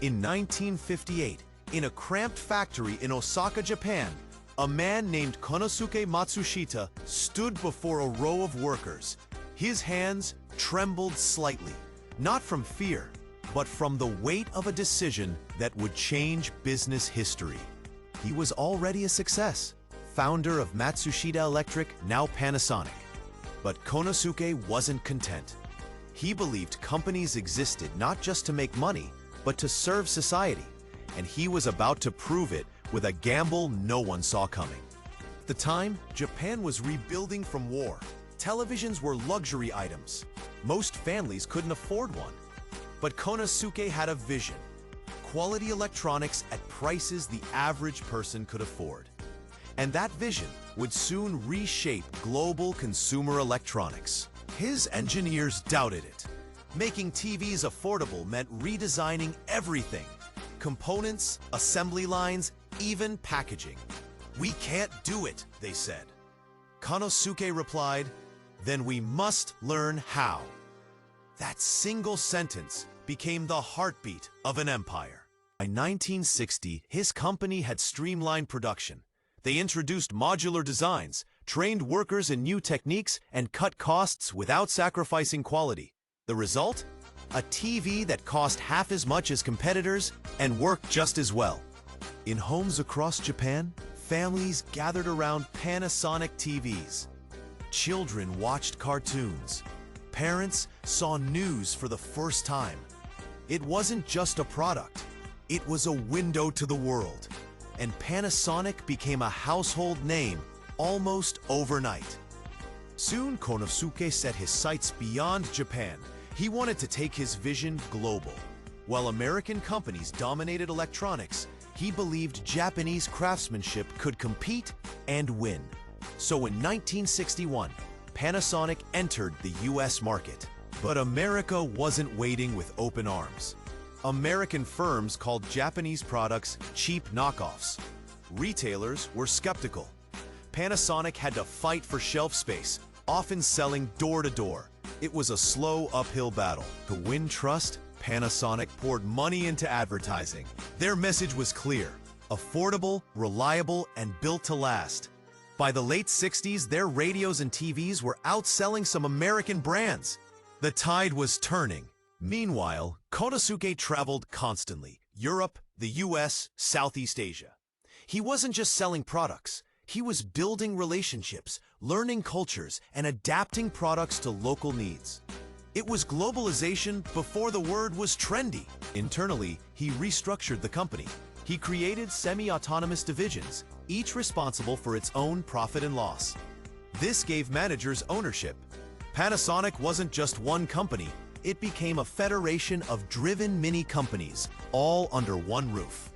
In 1958, in a cramped factory in Osaka, Japan, a man named Konosuke Matsushita stood before a row of workers. His hands trembled slightly, not from fear, but from the weight of a decision that would change business history. He was already a success, founder of Matsushita Electric, now Panasonic. But Konosuke wasn't content. He believed companies existed not just to make money, but to serve society, and he was about to prove it with a gamble no one saw coming. At the time, Japan was rebuilding from war. Televisions were luxury items. Most families couldn't afford one. But Konosuke had a vision: quality electronics at prices the average person could afford. And that vision would soon reshape global consumer electronics. His engineers doubted it. Making TVs affordable meant redesigning everything: components, assembly lines, even packaging. "We can't do it," they said. Konosuke replied, "Then we must learn how." That single sentence became the heartbeat of an empire. By 1960, his company had streamlined production. They introduced modular designs, trained workers in new techniques, and cut costs without sacrificing quality. The result? A TV that cost half as much as competitors and worked just as well. In homes across Japan, families gathered around Panasonic TVs. Children watched cartoons. Parents saw news for the first time. It wasn't just a product, it was a window to the world. And Panasonic became a household name almost overnight. Soon, Konosuke set his sights beyond Japan. He wanted to take his vision global. While American companies dominated electronics, he believed Japanese craftsmanship could compete and win. So in 1961, Panasonic entered the US market. But America wasn't waiting with open arms. American firms called Japanese products cheap knockoffs. Retailers were skeptical. Panasonic had to fight for shelf space, often selling door to door. It was a slow uphill battle. To win trust, Panasonic poured money into advertising. Their message was clear: affordable, reliable, and built to last. By the late 60s, their radios and TVs were outselling some American brands. The tide was turning. Meanwhile, Konosuke traveled constantly: Europe, the US, Southeast Asia. He wasn't just selling products. He was building relationships, learning cultures, and adapting products to local needs. It was globalization before the word was trendy. Internally, he restructured the company. He created semi-autonomous divisions, each responsible for its own profit and loss. This gave managers ownership. Panasonic wasn't just one company. It became a federation of driven mini-companies, all under one roof.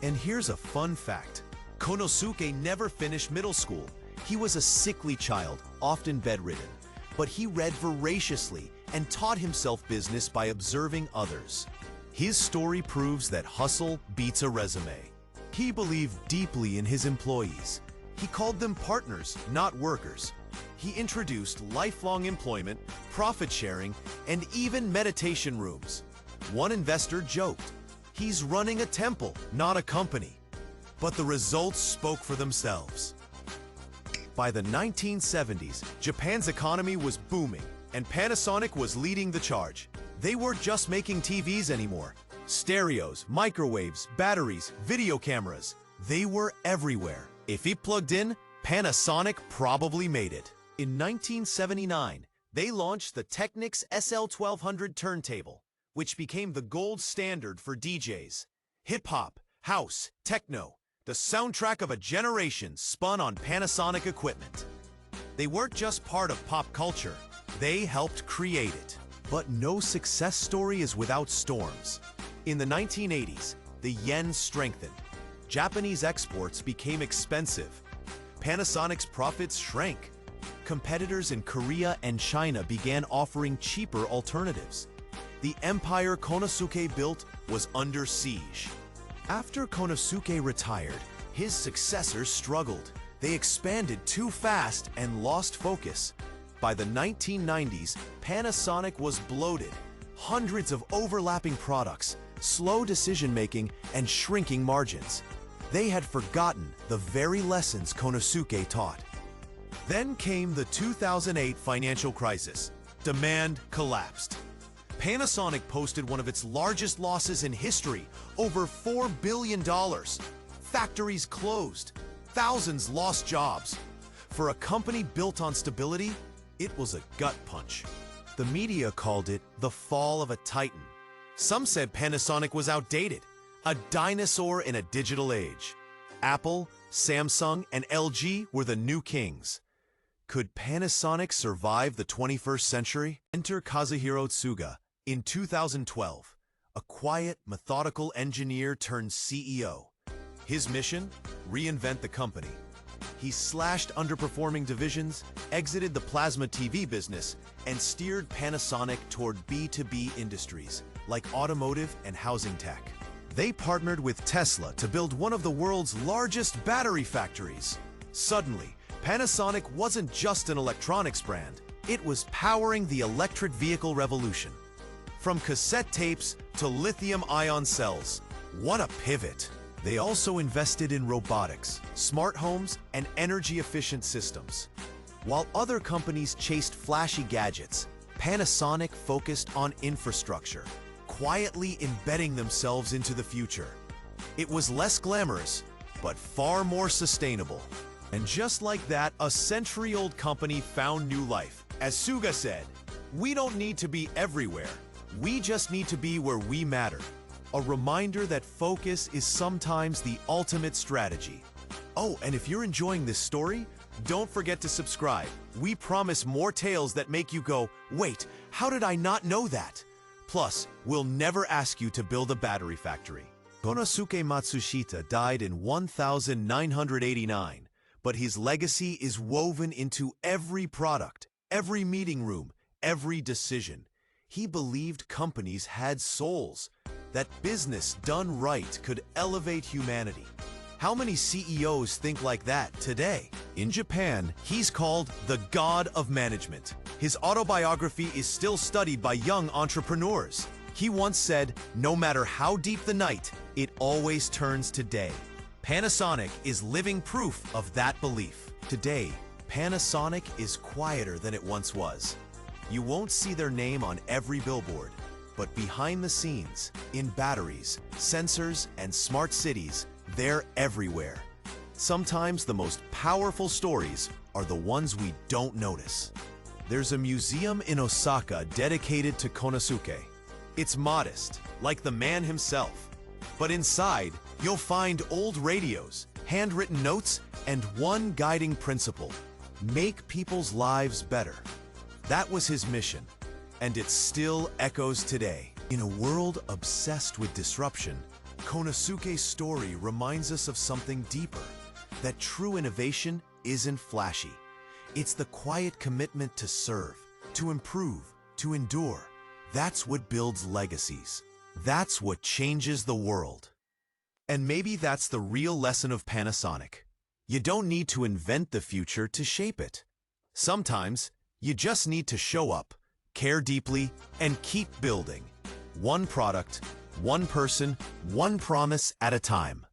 And here's a fun fact. Konosuke never finished middle school. He was a sickly child, often bedridden. But he read voraciously and taught himself business by observing others. His story proves that hustle beats a resume. He believed deeply in his employees. He called them partners, not workers. He introduced lifelong employment, profit sharing, and even meditation rooms. One investor joked, "He's running a temple, not a company." But the results spoke for themselves. By the 1970s, Japan's economy was booming, and Panasonic was leading the charge. They weren't just making TVs anymore. Stereos, microwaves, batteries, video cameras. They were everywhere. If it plugged in, Panasonic probably made it. In 1979, they launched the Technics SL1200 turntable, which became the gold standard for DJs. Hip-hop, house, techno, the soundtrack of a generation spun on Panasonic equipment. They weren't just part of pop culture, they helped create it. But no success story is without storms. In the 1980s, the yen strengthened. Japanese exports became expensive. Panasonic's profits shrank. Competitors in Korea and China began offering cheaper alternatives. The empire Konosuke built was under siege. After Konosuke retired, his successors struggled. They expanded too fast and lost focus. By the 1990s, Panasonic was bloated. Hundreds of overlapping products, slow decision-making, and shrinking margins. They had forgotten the very lessons Konosuke taught. Then came the 2008 financial crisis. Demand collapsed. Panasonic posted one of its largest losses in history, over $4 billion. Factories closed. Thousands lost jobs. For a company built on stability, it was a gut punch. The media called it the fall of a titan. Some said Panasonic was outdated, a dinosaur in a digital age. Apple, Samsung, and LG were the new kings. Could Panasonic survive the 21st century? Enter Kazuhiro Tsuga in 2012, a quiet, methodical engineer turned CEO. His mission? Reinvent the company. He slashed underperforming divisions, exited the plasma TV business, and steered Panasonic toward B2B industries, like automotive and housing tech. They partnered with Tesla to build one of the world's largest battery factories. Suddenly, Panasonic wasn't just an electronics brand, it was powering the electric vehicle revolution. From cassette tapes to lithium-ion cells, what a pivot! They also invested in robotics, smart homes, and energy-efficient systems. While other companies chased flashy gadgets, Panasonic focused on infrastructure, quietly embedding themselves into the future. It was less glamorous, but far more sustainable. And just like that, a century-old company found new life. As Suga said, "We don't need to be everywhere. We just need to be where we matter." A reminder that focus is sometimes the ultimate strategy. Oh, and if you're enjoying this story, don't forget to subscribe. We promise more tales that make you go, "Wait, how did I not know that?" Plus, we'll never ask you to build a battery factory. Konosuke Matsushita died in 1989, but his legacy is woven into every product, every meeting room, every decision. He believed companies had souls, that business done right could elevate humanity. How many CEOs think like that today? In Japan, he's called the God of Management. His autobiography is still studied by young entrepreneurs. He once said, "No matter how deep the night, it always turns to day." Panasonic is living proof of that belief. Today, Panasonic is quieter than it once was. You won't see their name on every billboard, but behind the scenes, in batteries, sensors, and smart cities, they're everywhere. Sometimes the most powerful stories are the ones we don't notice. There's a museum in Osaka dedicated to Konosuke. It's modest, like the man himself. But inside, you'll find old radios, handwritten notes, and one guiding principle: make people's lives better. That was his mission, and it still echoes today. In a world obsessed with disruption, Konosuke's story reminds us of something deeper, that true innovation isn't flashy. It's the quiet commitment to serve, to improve, to endure. That's what builds legacies. That's what changes the world. And maybe that's the real lesson of Panasonic. You don't need to invent the future to shape it. Sometimes, you just need to show up, care deeply, and keep building. One product, one person, one promise at a time.